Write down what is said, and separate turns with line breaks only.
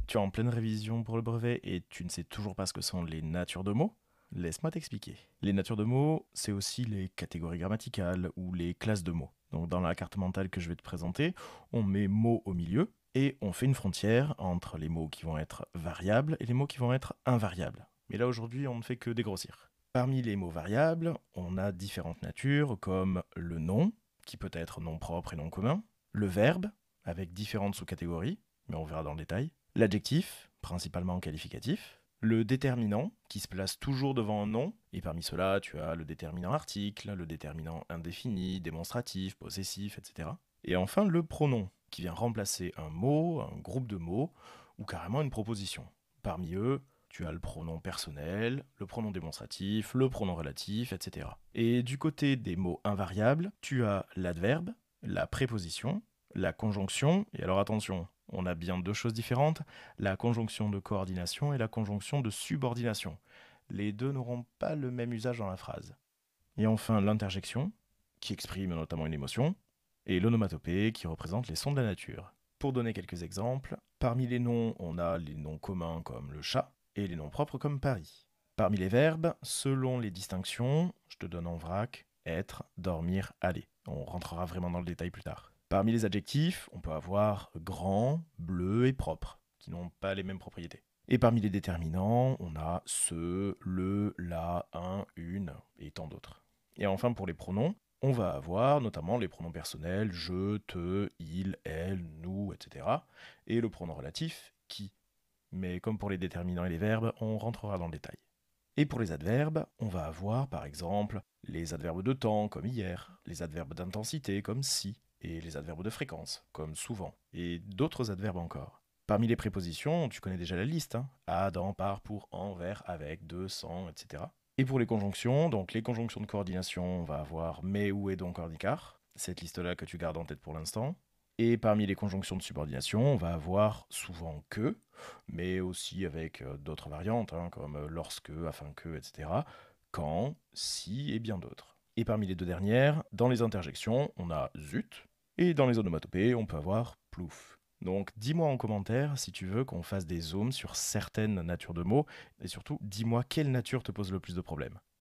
Tu es en pleine révision pour le brevet et tu ne sais toujours pas ce que sont les natures de mots? Laisse-moi t'expliquer. Les natures de mots, c'est aussi les catégories grammaticales ou les classes de mots. Donc dans la carte mentale que je vais te présenter, on met mots au milieu et on fait une frontière entre les mots qui vont être variables et les mots qui vont être invariables. Mais là aujourd'hui, on ne fait que dégrossir. Parmi les mots variables, on a différentes natures comme le nom, qui peut être nom propre et nom commun, le verbe, avec différentes sous-catégories, mais on verra dans le détail, l'adjectif, principalement qualificatif, le déterminant, qui se place toujours devant un nom, et parmi ceux-là, tu as le déterminant article, le déterminant indéfini, démonstratif, possessif, etc. Et enfin, le pronom, qui vient remplacer un mot, un groupe de mots, ou carrément une proposition. Parmi eux, tu as le pronom personnel, le pronom démonstratif, le pronom relatif, etc. Et du côté des mots invariables, tu as l'adverbe, la préposition, la conjonction, et alors attention, on a bien deux choses différentes, la conjonction de coordination et la conjonction de subordination. Les deux n'auront pas le même usage dans la phrase. Et enfin l'interjection, qui exprime notamment une émotion, et l'onomatopée, qui représente les sons de la nature. Pour donner quelques exemples, parmi les noms, on a les noms communs comme le chat, et les noms propres comme Paris. Parmi les verbes, selon les distinctions, je te donne en vrac, être, dormir, aller. On rentrera vraiment dans le détail plus tard. Parmi les adjectifs, on peut avoir grand, bleu et propre, qui n'ont pas les mêmes propriétés. Et parmi les déterminants, on a ce, le, la, un, une et tant d'autres. Et enfin pour les pronoms, on va avoir notamment les pronoms personnels je, te, il, elle, nous, etc. Et le pronom relatif qui. Mais comme pour les déterminants et les verbes, on rentrera dans le détail. Et pour les adverbes, on va avoir par exemple les adverbes de temps comme hier, les adverbes d'intensité comme si, et les adverbes de fréquence comme souvent, et d'autres adverbes encore. Parmi les prépositions, tu connais déjà la liste, hein, à, dans, par, pour, en, vers, avec, de, sans, etc. Et pour les conjonctions, donc les conjonctions de coordination, on va avoir mais, ou et donc ornicar, cette liste-là que tu gardes en tête pour l'instant. Et parmi les conjonctions de subordination, on va avoir souvent que, mais aussi avec d'autres variantes, hein, comme lorsque, afin que, etc. Quand, si et bien d'autres. Et parmi les deux dernières, dans les interjections, on a zut, et dans les onomatopées, on peut avoir plouf. Donc dis-moi en commentaire si tu veux qu'on fasse des zooms sur certaines natures de mots, et surtout dis-moi quelle nature te pose le plus de problèmes.